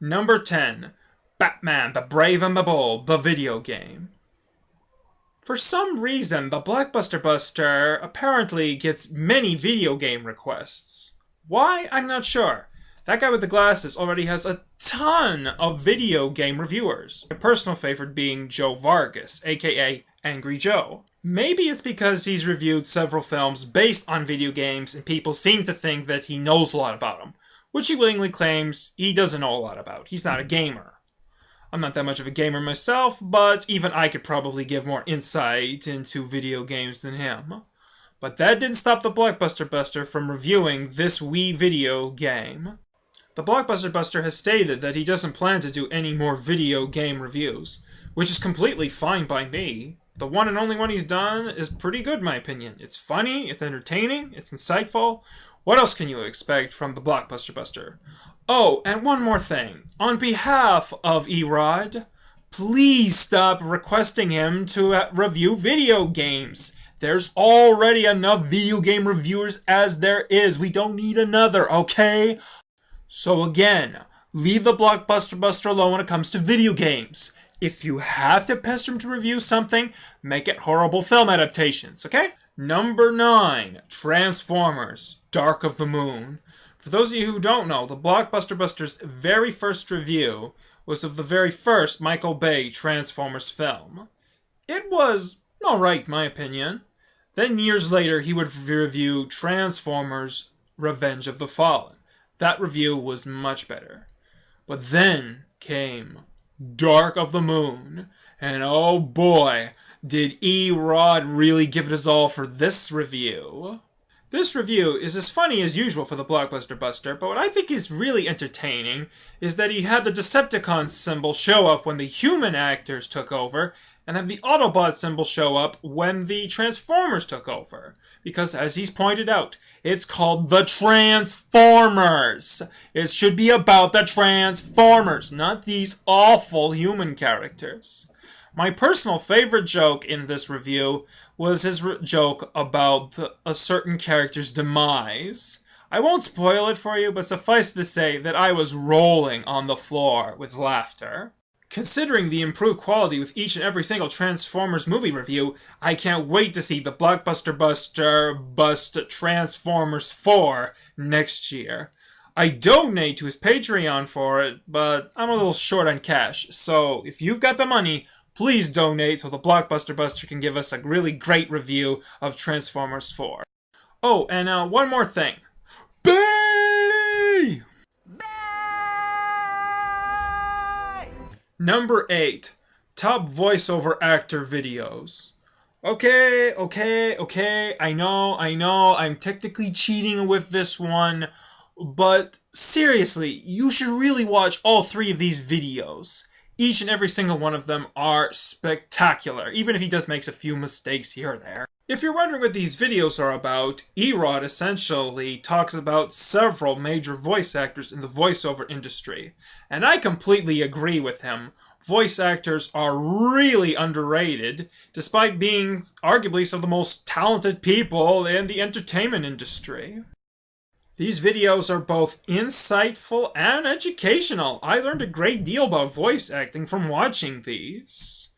Number 10. Batman, the Brave and the Bold, the video game. For some reason, the Blockbuster Buster apparently gets many video game requests. Why? I'm not sure. That guy with the glasses already has a ton of video game reviewers. My personal favorite being Joe Vargas, aka Angry Joe. Maybe it's because he's reviewed several films based on video games and people seem to think that he knows a lot about them, which he willingly claims he doesn't know a lot about. He's not a gamer. I'm not that much of a gamer myself, but even I could probably give more insight into video games than him. But that didn't stop the Blockbuster Buster from reviewing this Wii video game. The Blockbuster Buster has stated that he doesn't plan to do any more video game reviews, which is completely fine by me. The one and only one he's done is pretty good in my opinion. It's funny, it's entertaining, it's insightful. What else can you expect from the Blockbuster Buster? Oh, and one more thing. On behalf of ERod, please stop requesting him to review video games. There's already enough video game reviewers as there is. We don't need another, okay? So again, leave the Blockbuster Buster alone when it comes to video games. If you have to pester him to review something, make it horrible film adaptations, okay? Number 9, Transformers, Dark of the Moon. For those of you who don't know, the Blockbuster Buster's very first review was of the very first Michael Bay Transformers film. It was alright, in my opinion. Then years later, he would review Transformers, Revenge of the Fallen. That review was much better. But then came Dark of the Moon, and oh boy, did ERod really give it his all for this review. This review is as funny as usual for the Blockbuster Buster, but what I think is really entertaining is that he had the Decepticon symbol show up when the human actors took over, and have the Autobot symbol show up when the Transformers took over. Because, as he's pointed out, it's called the Transformers. It should be about the Transformers, not these awful human characters. My personal favorite joke in this review was his joke about a certain character's demise. I won't spoil it for you, but suffice to say that I was rolling on the floor with laughter. Considering the improved quality with each and every single Transformers movie review, I can't wait to see the Blockbuster Buster bust Transformers 4 next year. I donate to his Patreon for it, but I'm a little short on cash, so if you've got the money, please donate so the Blockbuster Buster can give us a really great review of Transformers 4. Oh, and one more thing. Bay! Number 8. Top voiceover actor videos. Okay, I know, I'm technically cheating with this one, but seriously, you should really watch all 3 of these videos. Each and every single one of them are spectacular, even if he does make a few mistakes here or there. If you're wondering what these videos are about, ERod essentially talks about several major voice actors in the voiceover industry. And I completely agree with him. Voice actors are really underrated, despite being arguably some of the most talented people in the entertainment industry. These videos are both insightful and educational. I learned a great deal about voice acting from watching these.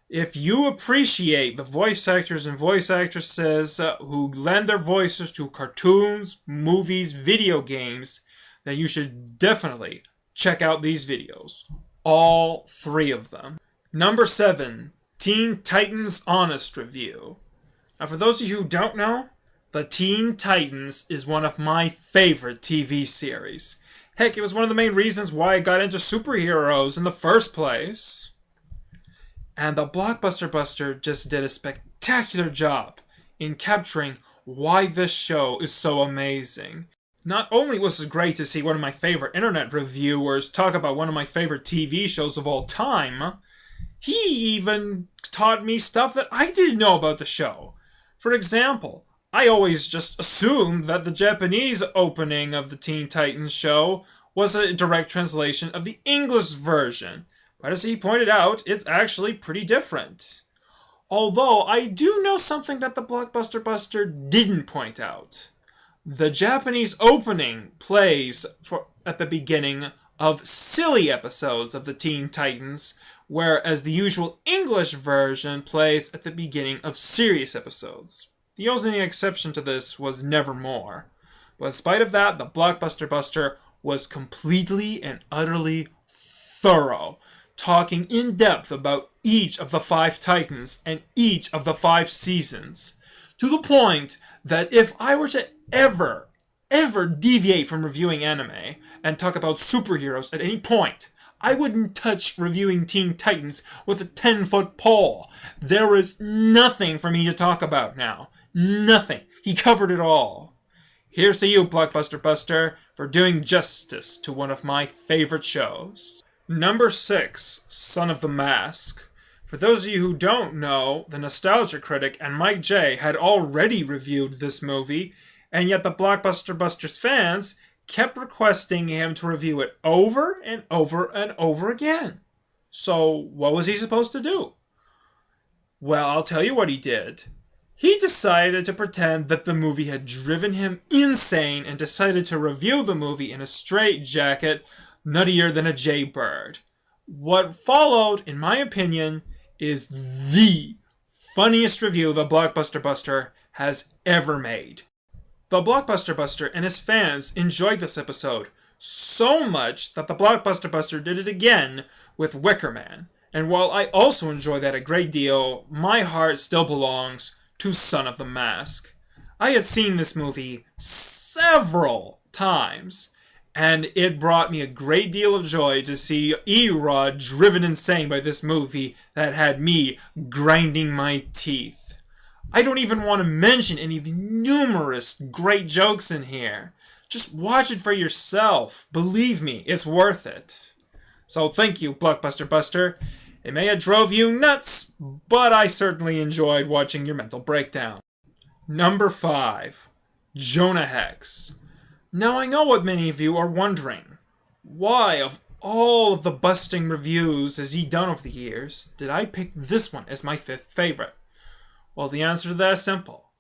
If you appreciate the voice actors and voice actresses who lend their voices to cartoons, movies, video games, then you should definitely check out these videos. All 3 of them. Number 7. Teen Titans Honest Review. Now for those of you who don't know, the Teen Titans is one of my favorite TV series. Heck, it was one of the main reasons why I got into superheroes in the first place. And the Blockbuster Buster just did a spectacular job in capturing why this show is so amazing. Not only was it great to see one of my favorite internet reviewers talk about one of my favorite TV shows of all time, he even taught me stuff that I didn't know about the show. For example, I always just assumed that the Japanese opening of the Teen Titans show was a direct translation of the English version, but as he pointed out, it's actually pretty different. Although, I do know something that the Blockbuster Buster didn't point out. The Japanese opening plays at the beginning of silly episodes of the Teen Titans, whereas the usual English version plays at the beginning of serious episodes. The only exception to this was Nevermore. But in spite of that, the Blockbuster Buster was completely and utterly thorough, talking in depth about each of the 5 Titans and each of the 5 seasons, to the point that if I were to ever deviate from reviewing anime and talk about superheroes at any point, I wouldn't touch reviewing Teen Titans with a 10-foot pole. There is nothing for me to talk about now. Nothing. He covered it all. Here's to you, Blockbuster Buster, for doing justice to one of my favorite shows. Number 6, Son of the Mask. For those of you who don't know, the Nostalgia Critic and Mike J had already reviewed this movie, and yet the Blockbuster Buster's fans kept requesting him to review it over and over and over again. So, what was he supposed to do? Well, I'll tell you what he did. He decided to pretend that the movie had driven him insane and decided to review the movie in a straitjacket, nuttier than a jaybird. What followed, in my opinion, is the funniest review the Blockbuster Buster has ever made. The Blockbuster Buster and his fans enjoyed this episode so much that the Blockbuster Buster did it again with Wicker Man. And while I also enjoy that a great deal, my heart still belongs to Son of the Mask. I had seen this movie several times, and it brought me a great deal of joy to see ERod driven insane by this movie that had me grinding my teeth. I don't even want to mention any of the numerous great jokes in here. Just watch it for yourself. Believe me, it's worth it. So thank you, Blockbuster Buster. It may have drove you nuts, but I certainly enjoyed watching your mental breakdown. Number 5, Jonah Hex. Now I know what many of you are wondering. Why, of all of the busting reviews has he done over the years, did I pick this one as my 5th favorite? Well, the answer to that is simple.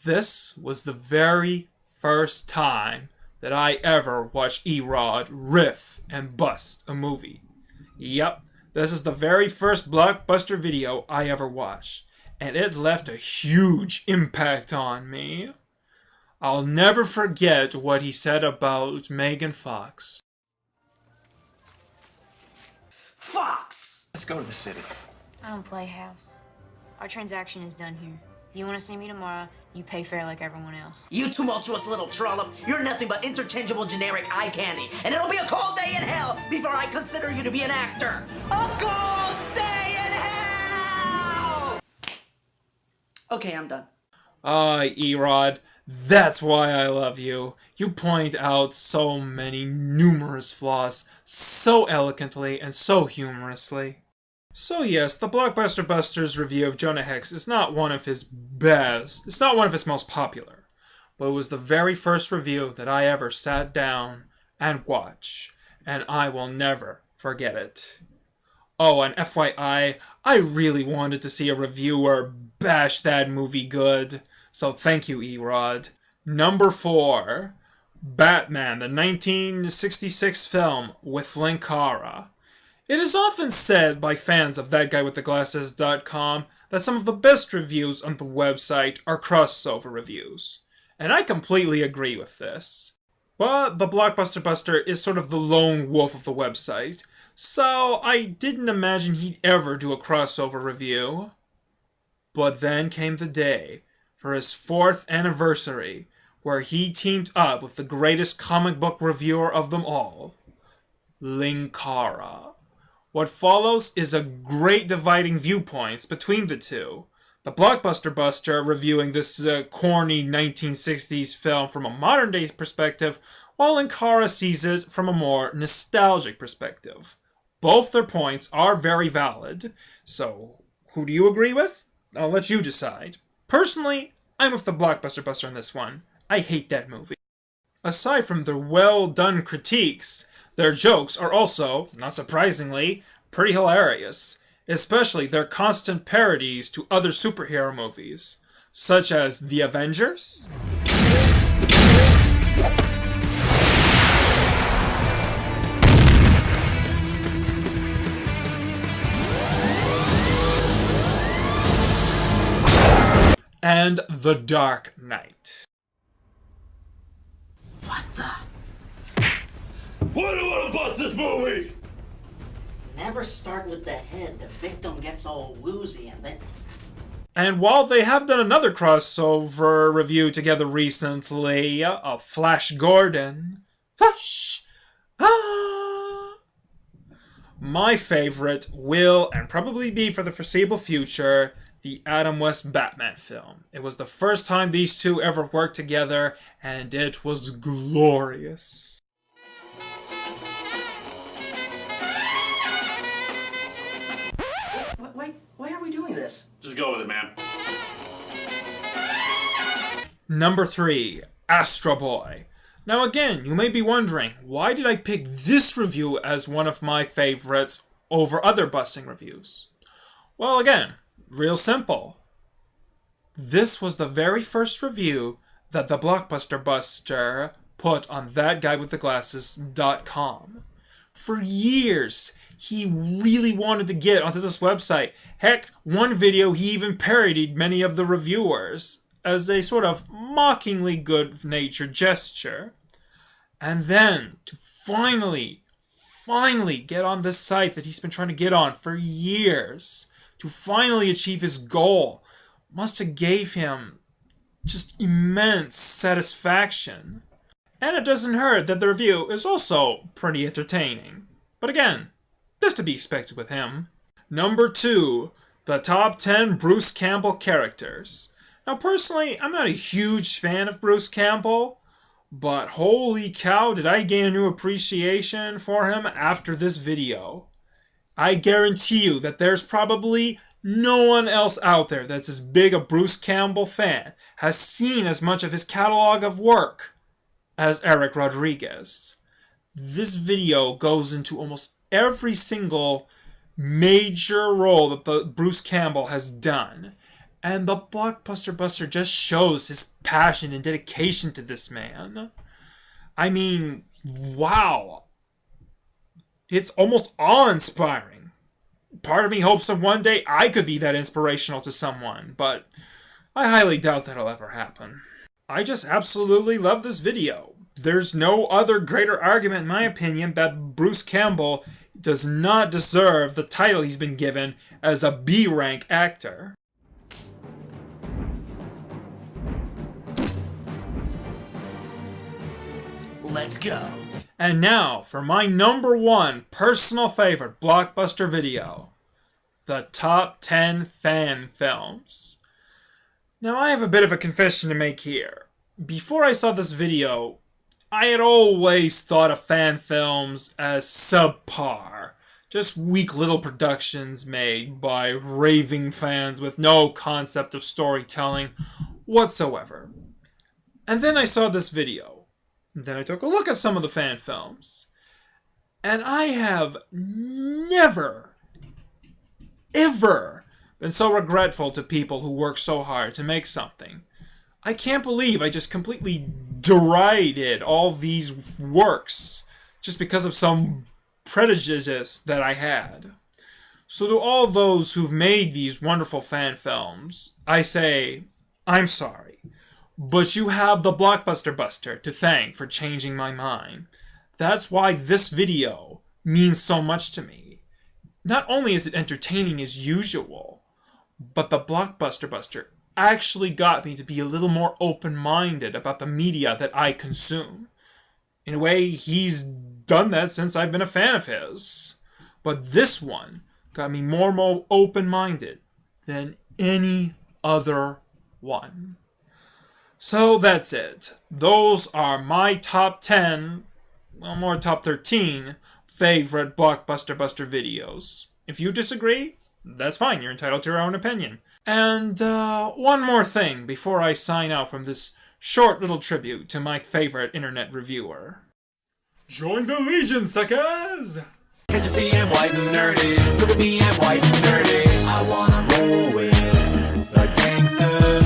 This was the very first time that I ever watched ERod riff and bust a movie. Yep. This is the very first Blockbuster video I ever watched, and it left a huge impact on me. I'll never forget what he said about Megan Fox. Fox! Let's go to the city. I don't play house. Our transaction is done here. You want to see me tomorrow, you pay fair like everyone else. You tumultuous little trollop, you're nothing but interchangeable generic eye candy, and it'll be a cold day in hell before I consider you to be an actor. A cold day in hell! Okay, I'm done. ERod, that's why I love you. You point out so many numerous flaws so elegantly and so humorously. So yes, the Blockbuster Buster's review of Jonah Hex is not one of his best, it's not one of his most popular, but it was the very first review that I ever sat down and watched, and I will never forget it. Oh, and FYI, I really wanted to see a reviewer bash that movie good, so thank you, ERod. Number 4, Batman, the 1966 film with Linkara. It is often said by fans of ThatGuyWithTheGlasses.com that some of the best reviews on the website are crossover reviews, and I completely agree with this. But the Blockbuster Buster is sort of the lone wolf of the website, so I didn't imagine he'd ever do a crossover review. But then came the day for his 4th anniversary, where he teamed up with the greatest comic book reviewer of them all, Linkara. What follows is a great dividing viewpoints between the two. The Blockbuster Buster reviewing this corny 1960s film from a modern day perspective, while Linkara sees it from a more nostalgic perspective. Both their points are very valid, so who do you agree with? I'll let you decide. Personally, I'm with the Blockbuster Buster on this one. I hate that movie. Aside from their well-done critiques, their jokes are also, not surprisingly, pretty hilarious, especially their constant parodies to other superhero movies, such as The Avengers, and The Dark Knight. What the? Why do you want to bust this movie? Never start with the head. The victim gets all woozy and then... And while they have done another crossover review together recently, of Flash Gordon, my favorite will, and probably be for the foreseeable future, the Adam West Batman film. It was the first time these two ever worked together, and it was glorious. Why are we doing this? Just go with it, man. Number 3, Astro Boy. Now again, you may be wondering, why did I pick this review as one of my favorites over other busting reviews? Well, again, real simple. This was the very first review that the Blockbuster Buster put on thatguywiththeglasses.com. For years, he really wanted to get onto this website. Heck, one video he even parodied many of the reviewers as a sort of mockingly good-natured gesture. And then, to finally get on this site that he's been trying to get on for years, to finally achieve his goal, must have gave him just immense satisfaction. And it doesn't hurt that the review is also pretty entertaining. But again, just to be expected with him. Number 2, the top 10 Bruce Campbell characters. Now personally, I'm not a huge fan of Bruce Campbell, but holy cow, did I gain a new appreciation for him after this video. I guarantee you that there's probably no one else out there that's as big a Bruce Campbell fan, has seen as much of his catalog of work as Eric Rodriguez. This video goes into almost every single major role that the Bruce Campbell has done. And the Blockbuster Buster just shows his passion and dedication to this man. I mean, wow. It's almost awe-inspiring. Part of me hopes that one day I could be that inspirational to someone, but I highly doubt that'll ever happen. I just absolutely love this video. There's no other greater argument, in my opinion, that Bruce Campbell does not deserve the title he's been given as a B-rank actor. Let's go. And now for my number 1 personal favorite Blockbuster video. The top 10 fan films. Now I have a bit of a confession to make here. Before I saw this video, I had always thought of fan films as subpar. Just weak little productions made by raving fans with no concept of storytelling whatsoever. And then I saw this video. Then I took a look at some of the fan films. And I have never, ever been so regretful to people who work so hard to make something. I can't believe I just completely derided all these works just because of some prejudice that I had. So to all those who've made these wonderful fan films, I say, I'm sorry. But you have the Blockbuster Buster to thank for changing my mind. That's why this video means so much to me. Not only is it entertaining as usual, but the Blockbuster Buster actually got me to be a little more open-minded about the media that I consume. In a way, he's done that since I've been a fan of his. But this one got me more open-minded than any other one. So that's it. Those are my top 10, well, more top 13 favorite Blockbuster Buster videos. If you disagree, that's fine. You're entitled to your own opinion. And one more thing before I sign out from this short little tribute to my favorite internet reviewer. Join the Legion, suckers! Can't you see I'm white and nerdy? Look at me, I'm white and nerdy. I wanna roll with the gangsters.